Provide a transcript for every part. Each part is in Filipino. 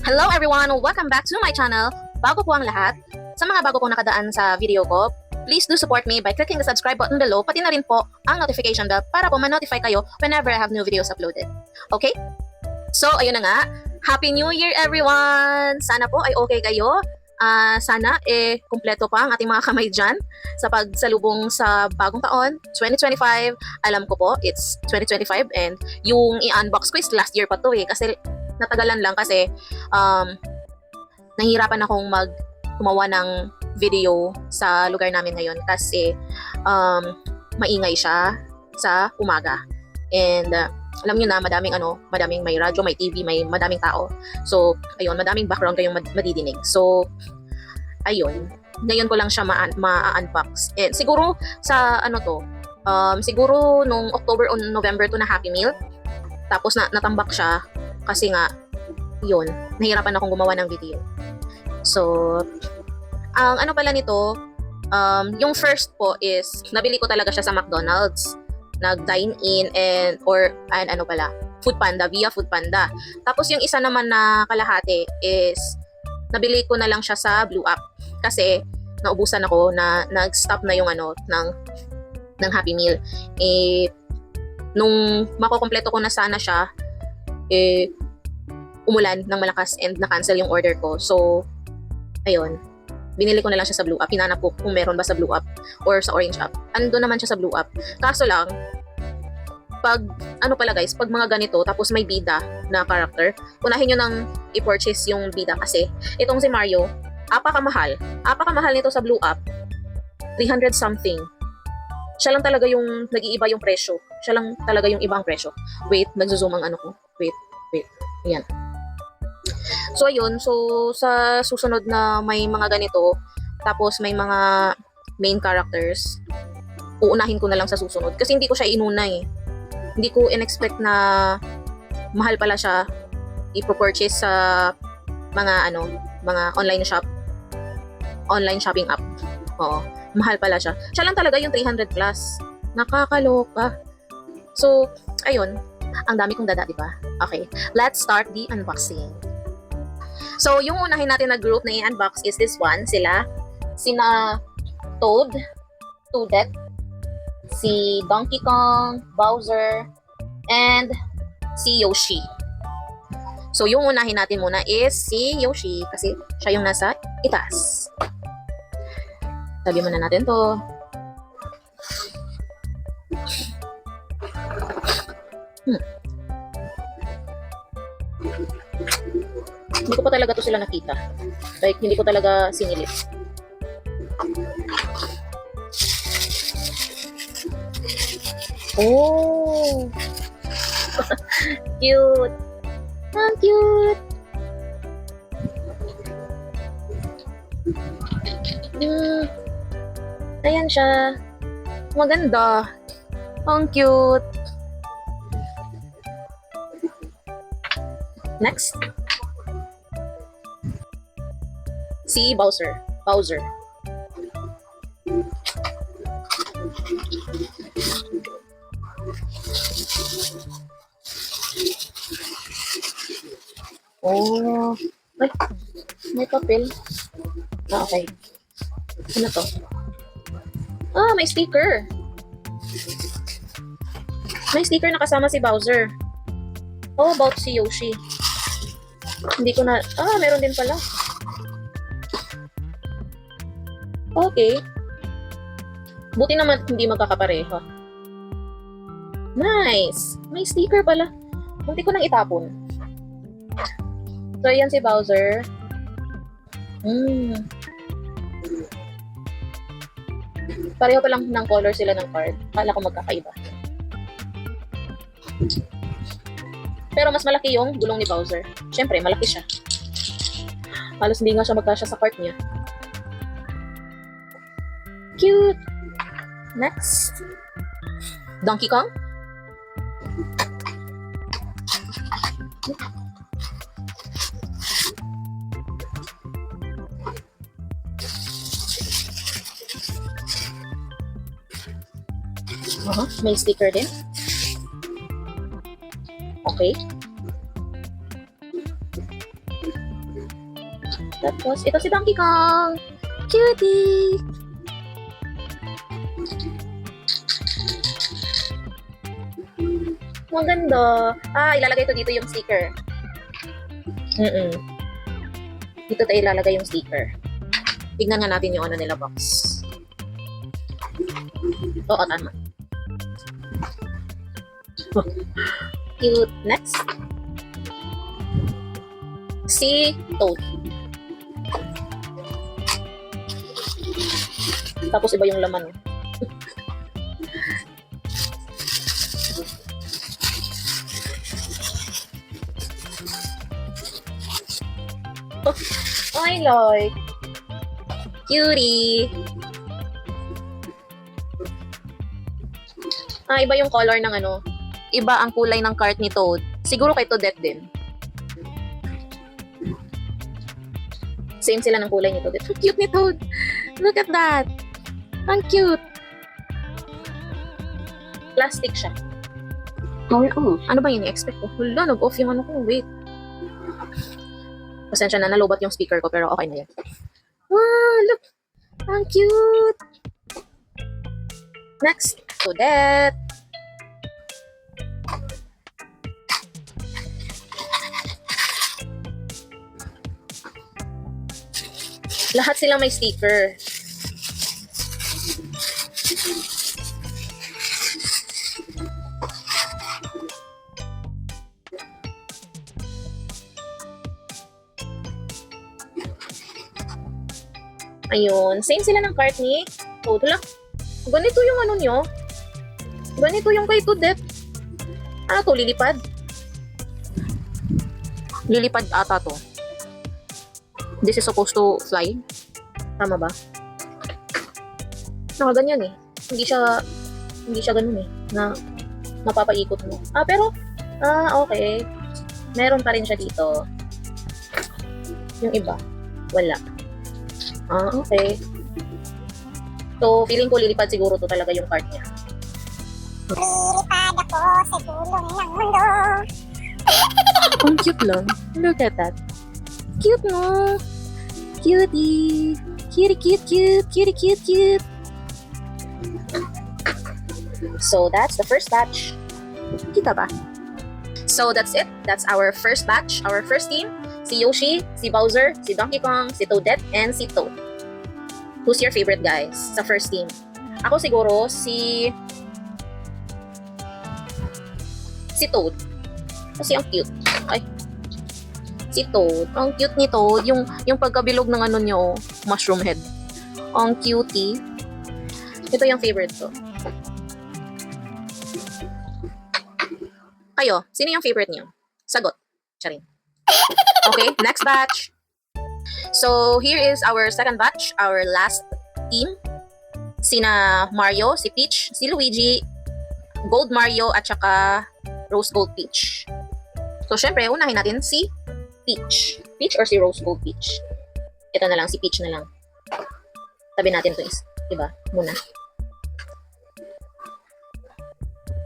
Hello everyone! Welcome back to my channel. Bago po ang lahat, sa mga bago pong nakadaan sa video ko, please do support me by clicking the subscribe button below, pati na rin po ang notification bell para po ma-notify kayo whenever I have new videos uploaded. Okay? So, ayun na nga. Happy New Year everyone! Sana po ay okay kayo. Sana kumpleto pa ang ating mga kamay dyan sa pagsalubong sa bagong taon, 2025. Alam ko po, it's 2025 and yung i-unbox ko is last year pa to kasi natagalan lang kasi nahihirapan akong gumawa ng video sa lugar namin ngayon kasi maingay siya sa umaga. And alam niyo na madaming may radyo, may TV, may madaming tao. So, ayun, madaming background kayong madidinig. So, ayun, ngayon ko lang siya ma-unbox. And siguro sa siguro nung October o November to na Happy Meal. Tapos natambak siya kasi nga yun, nahirapan akong gumawa ng video. So, ang pala nito, yung first po is nabili ko talaga siya sa McDonald's. Nag-dine in Foodpanda, via Foodpanda. Tapos yung isa naman na kalahati is nabili ko na lang siya sa Blue App kasi naubusan ako na nag-stop na yung ng Happy Meal. Nung makukumpleto ko na sana siya, umulan ng malakas and na-cancel yung order ko. So, ayun, binili ko na lang siya sa Blue App. Hinanap ko kung meron ba sa Blue App or sa Orange App. Ando naman siya sa Blue App. Kaso lang, pag mga ganito, tapos may bida na character, unahin nyo nang i-purchase yung bida kasi itong si Mario, apakamahal. Apakamahal nito sa Blue App. 300 something. Siya lang talaga yung nag-iiba yung presyo. Siya lang talaga yung ibang presyo. Wait, nagzo-zoom ang ko. Wait. Ayan. So, ayun. So, sa susunod na may mga ganito, tapos may mga main characters, uunahin ko na lang sa susunod. Kasi hindi ko siya inuna Hindi ko in-expect na mahal pala siya i-purchase sa mga online shopping app. Oo. Mahal pala siya. Siya lang talaga yung 300 plus. Nakakaloka. So, ayun. Ang dami kong dada, diba? Okay. Let's start the unboxing. So, yung unahin natin na group na i-unbox is this one. Sina Toadette, si Donkey Kong, Bowser, and si Yoshi. So, yung unahin natin muna is si Yoshi kasi siya yung nasa itaas. Tabi muna natin to. Hindi ko pa talaga to sila nakita. Like, hindi ko talaga sinilip. Oh! Cute! Ang cute! Ayan siya. Maganda. Ang cute. Next. Si Bowser. Oh. Ay, may papel. Okay. Ano to? May sticker. May sticker na kasama si Bowser. How about si Yoshi? Hindi ko na... meron din pala. Okay. Buti naman hindi magkakapareho. Nice! May sticker pala. Munti ko nang itapon. So, ayan si Bowser. Pareho pa lang ng color sila ng card. Kala ko magkakaiba. Pero mas malaki yung gulong ni Bowser. Siyempre, malaki siya. Halos hindi nga siya magkasya sa cart niya. Cute! Next. Donkey Kong. May sticker din. Okay. Tapos, ito si Donkey Kong. Cutie! Maganda. Ilalagay ko dito yung sticker. Dito tayo ilalagay yung sticker. Tignan nga natin yung ano nila box. Oo, tama. Cute. Next. Si Toad. Tapos iba yung laman. I like. Cutie. Iba yung color ng ano. Iba ang kulay ng cart ni Toad. Siguro kay Toadette din. Same sila ng kulay ni Toadette. Ang cute ni Toad. Look at that. Ang cute. Plastic siya. Power off. Ano ba yun? I-expect ko? Wala, nag-off yung ano ko. Wait. Pasensya na, nalobat yung speaker ko, pero okay na yan. Wow, look! Ang cute! Next, Toadette. Lahat sila may sticker. Ayun. Same sila ng cart ni Toad. Hala, ganito yung ano nyo. Ganito yung kay Toadette. Ano to? Lilipad? Lilipad ata to. This is supposed to fly. Tama ba? Nakaganyan eh. Hindi siya ganun eh. Na mapapaikot mo. Pero, okay. Meron pa rin siya dito. Yung iba, wala. Okay. So, feeling ko lilipad siguro to talaga yung cart niya. Lilipad ako sa gulong ng mundo. Ang cute lang. Look at that. Cute no? Cutie. Cutie, cute, cute. Cutie, cute, cute. So, that's the first batch. Kita ba? So, that's it. That's our first batch. Our first team. Si Yoshi, si Bowser, si Donkey Kong, si Toadette, and si Toad. Who's your favorite, guys, sa first team? Ako siguro si Toad. Kasi ang cute. Si Toad. Ang cute ni Toad. Yung pagkabilog ng ano nyo, mushroom head. Ang cutie. Ito yung favorite ko. Kayo, sino yung favorite niyo? Sagot. Charin. Okay, next batch. So, here is our second batch, our last team. Sina Mario, si Peach, si Luigi, Gold Mario, at saka Rose Gold Peach. So, syempre, unahin natin si Peach. Peach or si Rose Gold Peach? Ito na lang, si Peach na lang. Tabi natin to is, diba? Muna.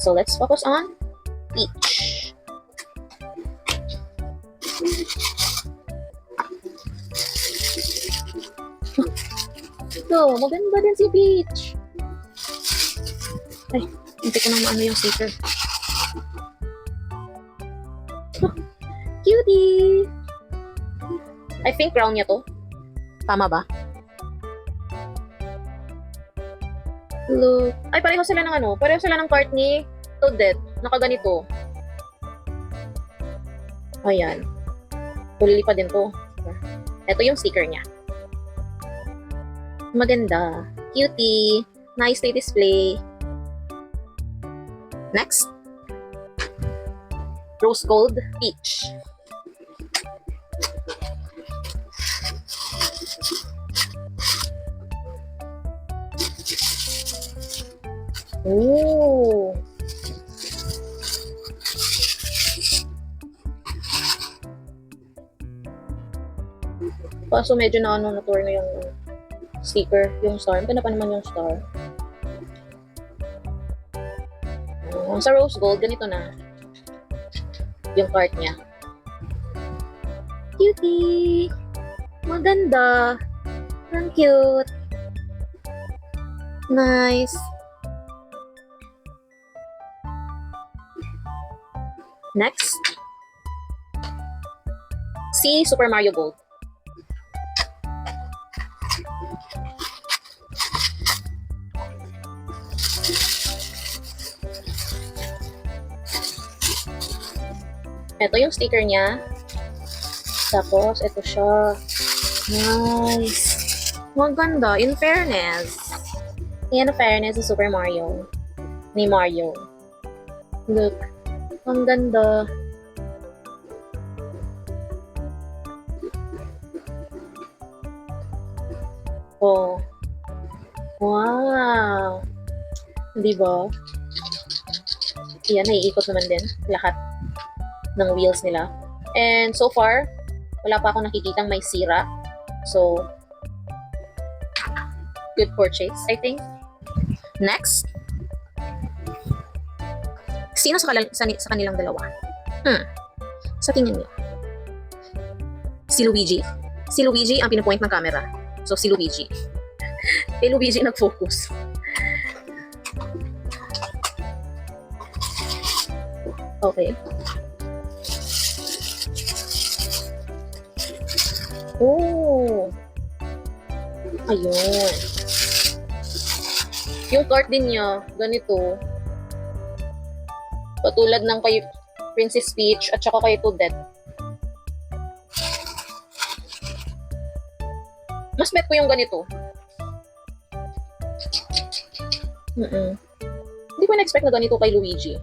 So, let's focus on Peach. So, maganda din si Peach. Ay, hindi ko nang maano yung sticker. Cutie! I think crown niya to. Tama ba? Look. Ay, pareho sila ng ano. Pareho sila ng cart ni Toadette. Nakaganito. Ayan. Tulili pa din to. Ito yung sticker niya. Maganda. Cutie. Nicely display. Next. Rose Gold Peach. Ooh. Kaso medyo na-tour na yung sticker, yung star. Maganda pa naman yung star. Sa Rose Gold, ganito na. Yung cart niya. Cutie! Maganda. Ang cute. Nice. Next. Si Super Mario Gold. Ito yung sticker niya. Tapos, ito siya. Nice. Maganda. In fairness. Yan ang fairness sa Super Mario. Ni Mario. Look. Ang ganda. Oh. Wow. Di ba? Yan, naiikot naman din. Lahat ng wheels nila. And so far, wala pa akong nakikitang may sira. So, good purchase, I think. Next. Sino sa kanilang dalawa? Sa tingin niyo? Si Luigi. Si Luigi ang pinupoint ng camera. So, si Luigi. Kay Luigi nag-focus. Okay. Oh. Ayun. Yung cart din niya, ganito. Patulad ng kay Princess Peach at saka kay Toadette. Mas bet ko yung ganito. Hindi ko na-expect na ganito kay Luigi.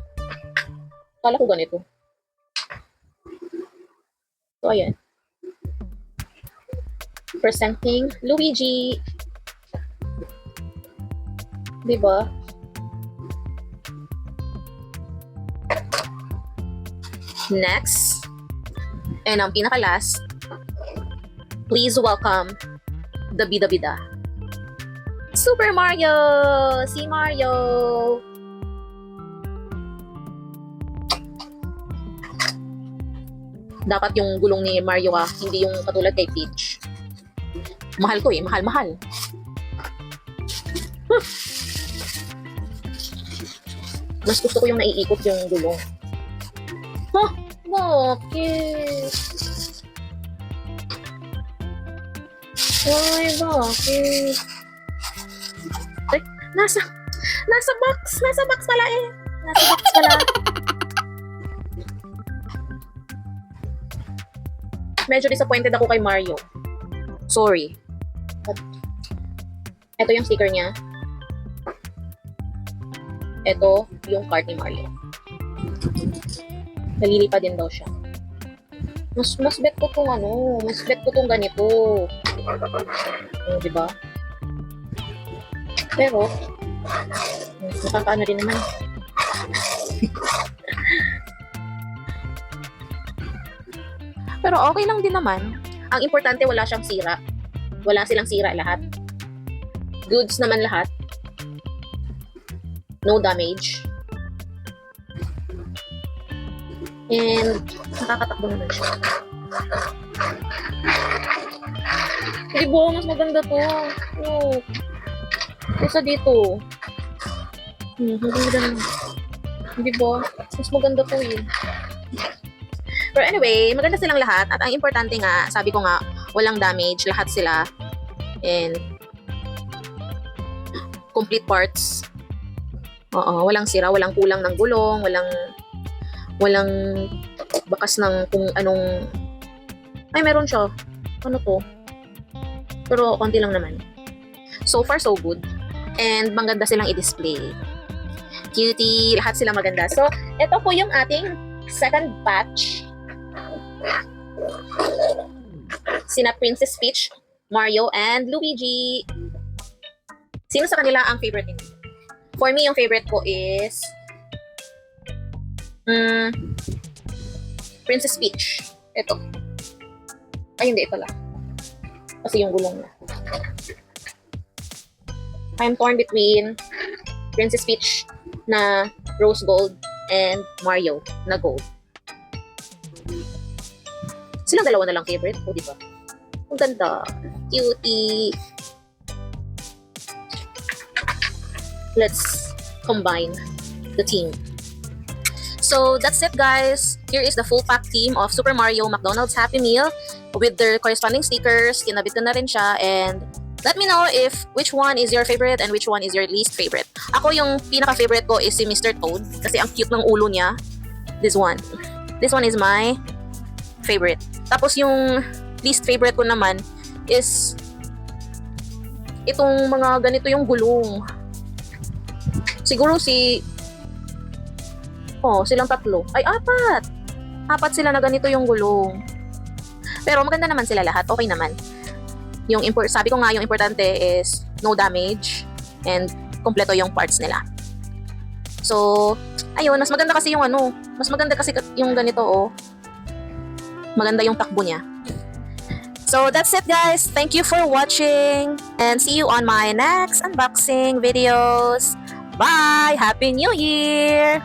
Kala ko ganito. So, ayan. Presenting Luigi. Diba? Next. And ang pinaka-last. Please welcome the bida-bida. Super Mario! Si Mario! Dapat yung gulong ni Mario hindi yung katulad kay Peach. Mahal ko mahal. Mas gusto ko yung naiikot yung gulong. Bakit? Ay, bakit? Ay, nasa box pala eh. Nasa box pala. Medyo disappointed ako kay Mario. Sorry. But, ito yung sticker niya. Ito yung card ni Mario. Nalilipa din daw siya. Mas bet ko tong ganito. Diba? Pero, nakakaano din naman. Pero okay lang din naman. Ang importante wala siyang sira. Wala silang sira lahat. Goods naman lahat. No damage. And nakakatakbo naman siya. Di ba? Mas maganda to. Look. Kesa dito. Di ba? Mas maganda to eh. Pero anyway, maganda silang lahat. At ang importante nga, sabi ko nga, walang damage. Lahat sila. And complete parts. Oo, walang sira, walang kulang ng gulong, walang bakas ng kung anong... Ay, meron siya. Ano to? Pero konti lang naman. So far, so good. And maganda silang i-display. Cutie, lahat sila maganda. So, ito po yung ating second batch. Sina Princess Peach, Mario, and Luigi. Sino sa kanila ang favorite niyo? For me, yung favorite ko is Princess Peach. Ito. Ay, hindi. Ito lang. Kasi yung gulong niya. I'm torn between Princess Peach na rose gold and Mario na gold. Silang dalawa na lang favorite ko, di ba? Ang ganda. Cutie. Let's combine the team. So that's it, guys. Here is the full pack team of Super Mario McDonald's Happy Meal with their corresponding stickers. Kinabit ko na rin siya, and let me know if which one is your favorite and which one is your least favorite. Ako yung pinaka-favorite ko is si Mr. Toad kasi ang cute ng ulo niya. This one. This one is my favorite. Tapos yung least favorite ko naman is itong mga ganito yung gulong. Siguro silang tatlo. Ay, apat! Apat sila na ganito yung gulong. Pero maganda naman sila lahat. Okay naman. Sabi ko nga, yung importante is no damage and kompleto yung parts nila. So, ayun, mas maganda kasi yung ganito, oh. Maganda yung takbo niya. So, that's it, guys. Thank you for watching and see you on my next unboxing videos. Bye! Happy New Year!